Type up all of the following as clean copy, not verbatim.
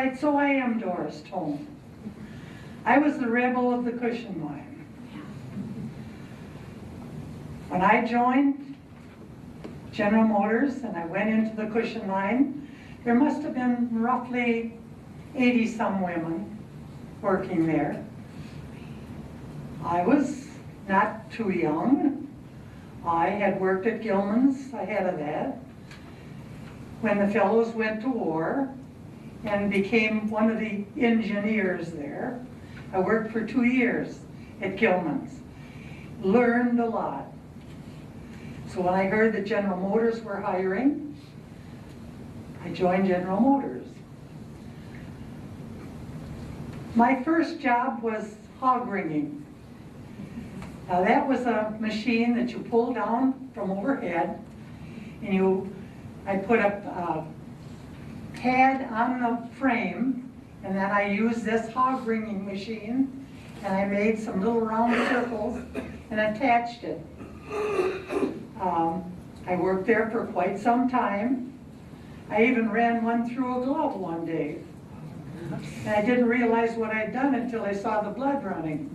right, so I am Doris, Thom. I was the rebel of the cushion line. When I joined General Motors and I went into the cushion line, there must have been roughly 80-some women working there. I was not too young. I had worked at Gilman's ahead of that. When the fellows went to war and became one of the engineers there, I worked for 2 years at Gilman's. Learned a lot. So when I heard that General Motors were hiring, I joined General Motors. My first job was hog ringing. Now that was a machine that you pull down from overhead, and I put a pad on the frame, and then I used this hog ringing machine, and I made some little round circles and attached it. I worked there for quite some time. I even ran one through a glove one day. And I didn't realize what I'd done until I saw the blood running.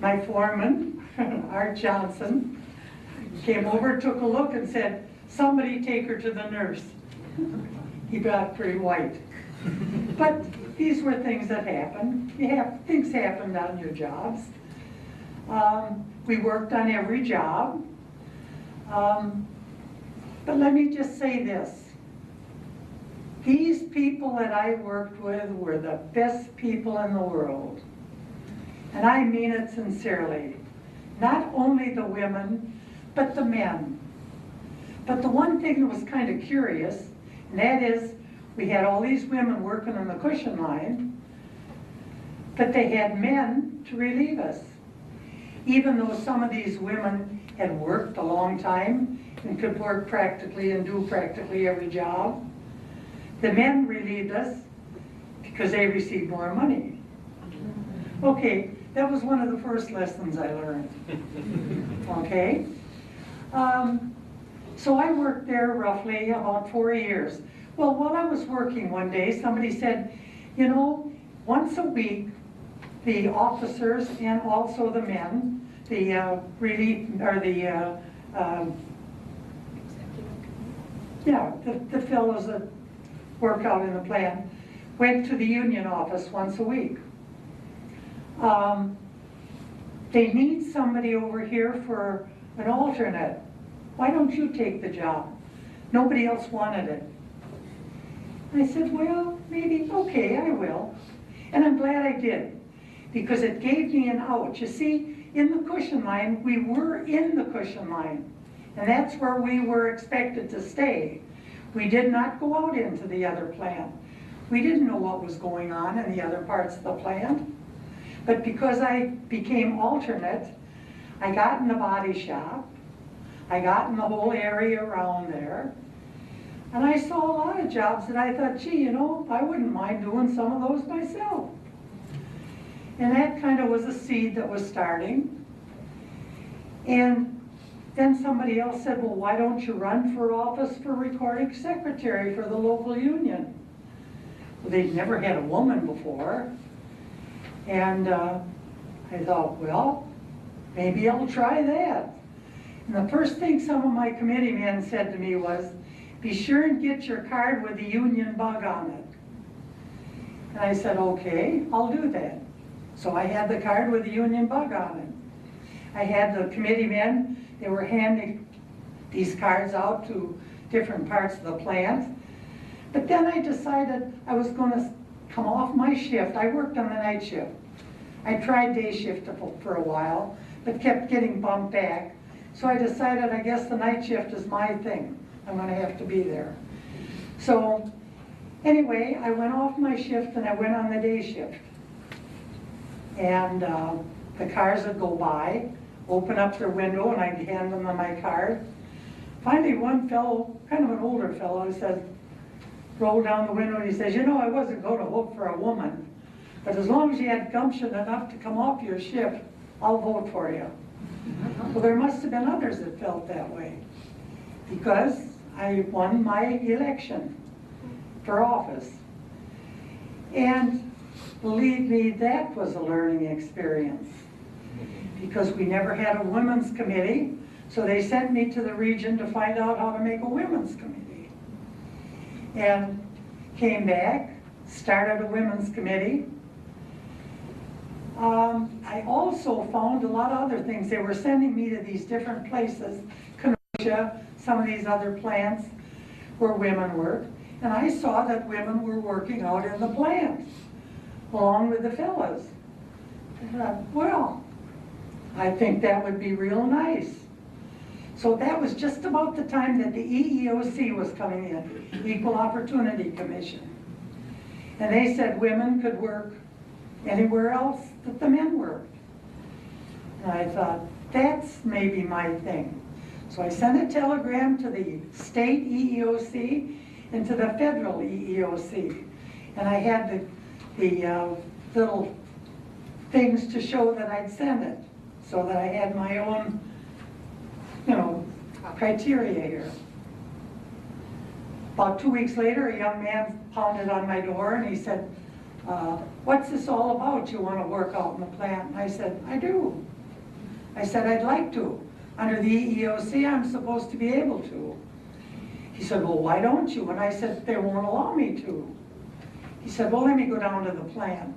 My foreman, Art Johnson, came over, took a look, and said, "Somebody take her to the nurse." He got pretty white. But these were things that happened. Things happened on your jobs. We worked on every job. But let me just say this. These people that I worked with were the best people in the world. And I mean it sincerely. Not only the women, but the men. But the one thing that was kind of curious, and that is we had all these women working on the cushion line, but they had men to relieve us. Even though some of these women had worked a long time and could work practically and do practically every job, the men relieved us because they received more money. Okay, that was one of the first lessons I learned. Okay? So I worked there roughly about 4 years. Well, while I was working one day, somebody said, you know, once a week, the officers and also the men, the the fellows that work out in the plant, went to the union office once a week. They need somebody over here for an alternate. Why don't you take the job? Nobody else wanted it. I said, well, maybe, okay, I will. And I'm glad I did, because it gave me an out. You see, in the cushion line, we were in the cushion line, and that's where we were expected to stay. We did not go out into the other plant. We didn't know what was going on in the other parts of the plant. But because I became alternate, I got in the body shop, I got in the whole area around there, and I saw a lot of jobs that I thought, gee, you know, I wouldn't mind doing some of those myself. And that kind of was a seed that was starting. And then somebody else said, well, why don't you run for office for recording secretary for the local union? Well, they'd never had a woman before. And I thought, well, maybe I'll try that. And the first thing some of my committee men said to me was, be sure and get your card with the union bug on it. And I said, okay, I'll do that. So I had the card with the union bug on it. I had the committee men, they were handing these cards out to different parts of the plant. But then I decided I was going to come off my shift. I worked on the night shift. I tried day shift for a while, but kept getting bumped back. So I decided, I guess the night shift is my thing. I'm going to have to be there. So anyway, I went off my shift and I went on the day shift. And the cars would go by, open up their window, and I'd hand them my card. Finally, one fellow, kind of an older fellow, says, rolled down the window and he says, you know, I wasn't going to vote for a woman, but as long as you had gumption enough to come off your shift, I'll vote for you. Well, there must have been others that felt that way, because I won my election for office. And believe me, that was a learning experience, because we never had a women's committee, so they sent me to the region to find out how to make a women's committee. And came back, started a women's committee. I also found a lot of other things. They were sending me to these different places, Kenosha, some of these other plants where women work, and I saw that women were working out in the plants along with the fellas. I thought, well, I think that would be real nice. So that was just about the time that the EEOC was coming in, Equal Opportunity Commission. And they said women could work anywhere else that the men worked. And I thought, that's maybe my thing. So I sent a telegram to the state EEOC and to the federal EEOC. And I had the little things to show that I'd sent it, so that I had my own, criteria here. About 2 weeks later, a young man pounded on my door and he said, what's this all about? You want to work out in the plant? And I said, I do. I said, I'd like to. Under the EEOC, I'm supposed to be able to. He said, well, why don't you? And I said, they won't allow me to. He said, well, let me go down to the plant.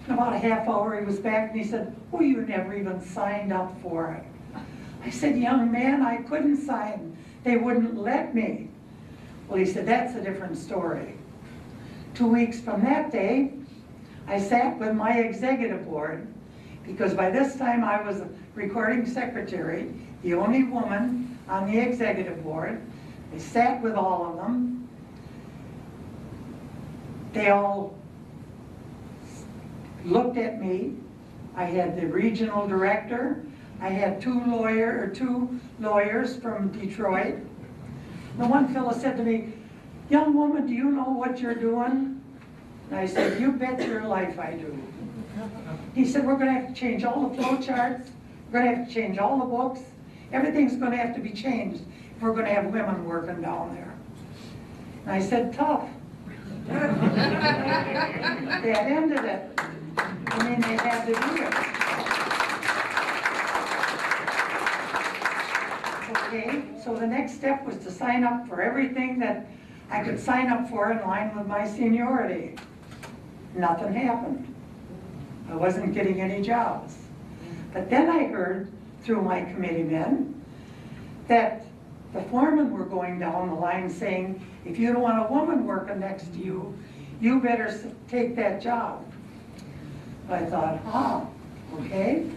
In about a half hour, he was back and he said, well, you never even signed up for it. I said, young man, I couldn't sign. They wouldn't let me. Well, he said, that's a different story. 2 weeks from that day, I sat with my executive board, because by this time I was a recording secretary, the only woman on the executive board. I sat with all of them. They all looked at me. I had the regional director. I had two lawyers from Detroit. The one fellow said to me, young woman, do you know what you're doing? And I said, you bet your life I do. He said, we're going to have to change all the flow charts. We're going to have to change all the books. Everything's going to have to be changed if we're going to have women working down there. And I said, tough. That ended it. I mean, they had to do it. Okay, so the next step was to sign up for everything that I could sign up for in line with my seniority. Nothing happened. I wasn't getting any jobs. But then I heard through my committee men that the foremen were going down the line saying, if you don't want a woman working next to you, you better take that job. I thought, okay.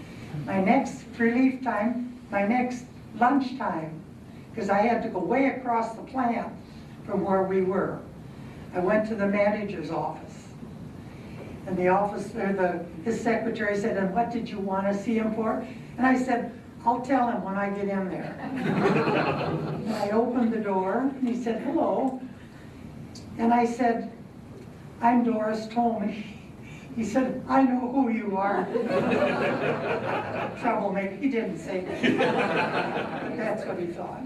My next relief time, my next lunchtime, because I had to go way across the plant from where we were. I went to the manager's office. And the officer, his secretary said, and what did you want to see him for? And I said, I'll tell him when I get in there. And I opened the door, and he said, hello. And I said, I'm Doris Thom. He said, I know who you are. Troublemaker. He didn't say that. But that's what he thought.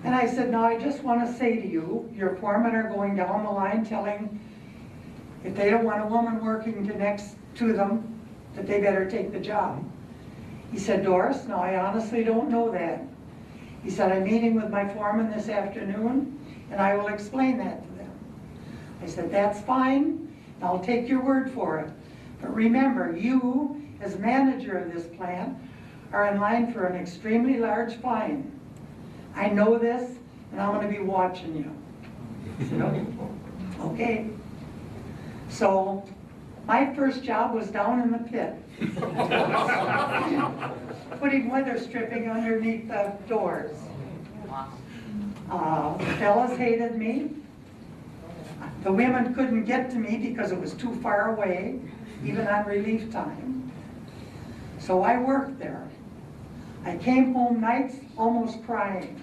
And I said, now I just want to say to you, your foremen are going down the line telling if they don't want a woman working next to them, that they better take the job. He said, Doris, no, I honestly don't know that. He said, I'm meeting with my foreman this afternoon, and I will explain that to them. I said, that's fine. I'll take your word for it. But remember, you, as manager of this plant, are in line for an extremely large fine. I know this, and I'm going to be watching you. I said, okay. So my first job was down in the pit, putting weather stripping underneath the doors. The fellas hated me. The women couldn't get to me because it was too far away, even on relief time. So I worked there. I came home nights almost crying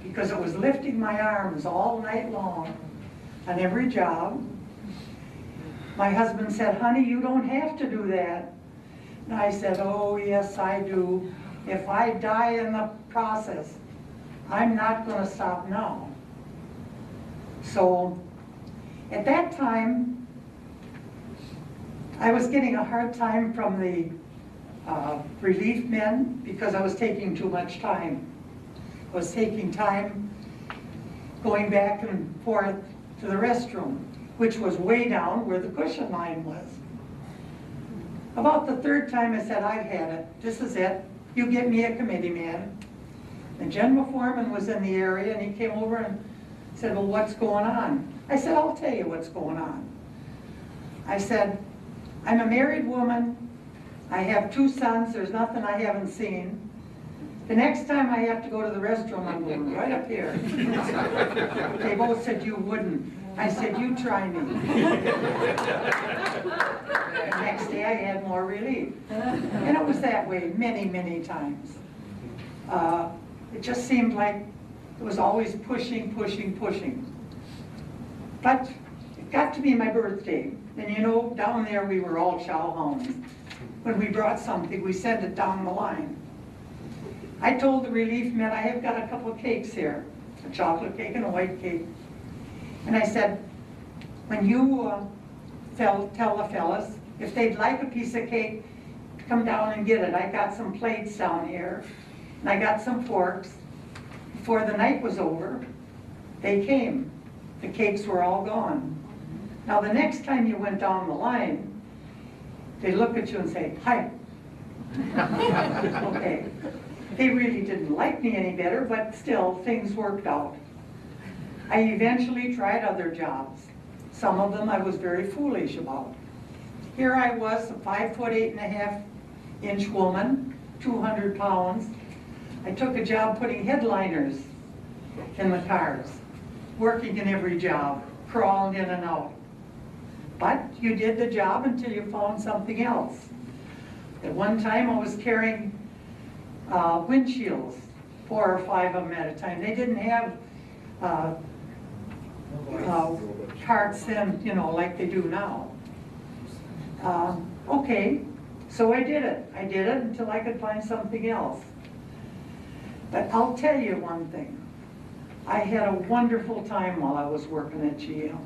because it was lifting my arms all night long on every job. My husband said, honey, you don't have to do that. And I said, oh, yes, I do. If I die in the process, I'm not going to stop now. So at that time, I was getting a hard time from the relief men because I was taking too much time. I was taking time going back and forth to the restroom, which was way down where the cushion line was. About the third time I said, I've had it. This is it. You get me a committee man. The general foreman was in the area and he came over and said, well, what's going on? I said, I'll tell you what's going on. I said, I'm a married woman. I have 2 sons. There's nothing I haven't seen. The next time I have to go to the restroom, I'm going right up here. They both said, you wouldn't. I said, you try me. The next day I had more relief. And it was that way many, many times. It just seemed like it was always pushing, pushing, pushing. But it got to be my birthday. And you know, down there we were all chow hounds. When we brought something, we sent it down the line. I told the relief men, I have got a couple of cakes here, a chocolate cake and a white cake. And I said, when you tell the fellas, if they'd like a piece of cake, come down and get it. I got some plates down here, and I got some forks. Before the night was over, they came. The cakes were all gone. Now the next time you went down the line, they look at you and say, hi. Okay. They really didn't like me any better, but still, things worked out. I eventually tried other jobs. Some of them I was very foolish about. Here I was, a 5'8.5" woman, 200 pounds. I took a job putting headliners in the cars, working in every job, crawling in and out. But you did the job until you found something else. At one time I was carrying windshields, 4 or 5 of them at a time. They didn't have carts then, you know, like they do now. Okay, so I did it. I did it until I could find something else. But I'll tell you one thing. I had a wonderful time while I was working at GM.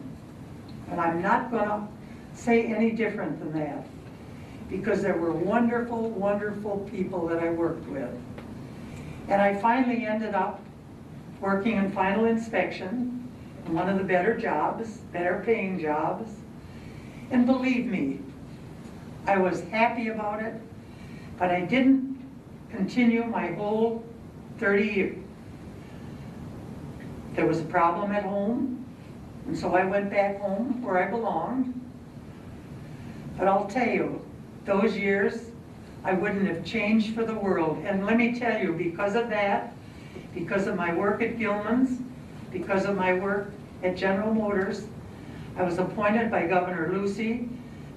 And I'm not going to say any different than that, because there were wonderful, wonderful people that I worked with. And I finally ended up working in final inspection, in one of the better jobs, better paying jobs. And believe me, I was happy about it, but I didn't continue my whole 30 years. There was a problem at home, and so I went back home where I belonged. But I'll tell you, those years, I wouldn't have changed for the world. And let me tell you, because of that, because of my work at Gilman's, because of my work at General Motors, I was appointed by Governor Lucy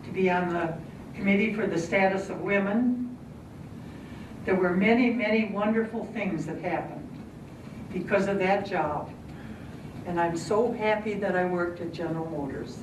to be on the Committee for the Status of Women. There were many, many wonderful things that happened because of that job. And I'm so happy that I worked at General Motors.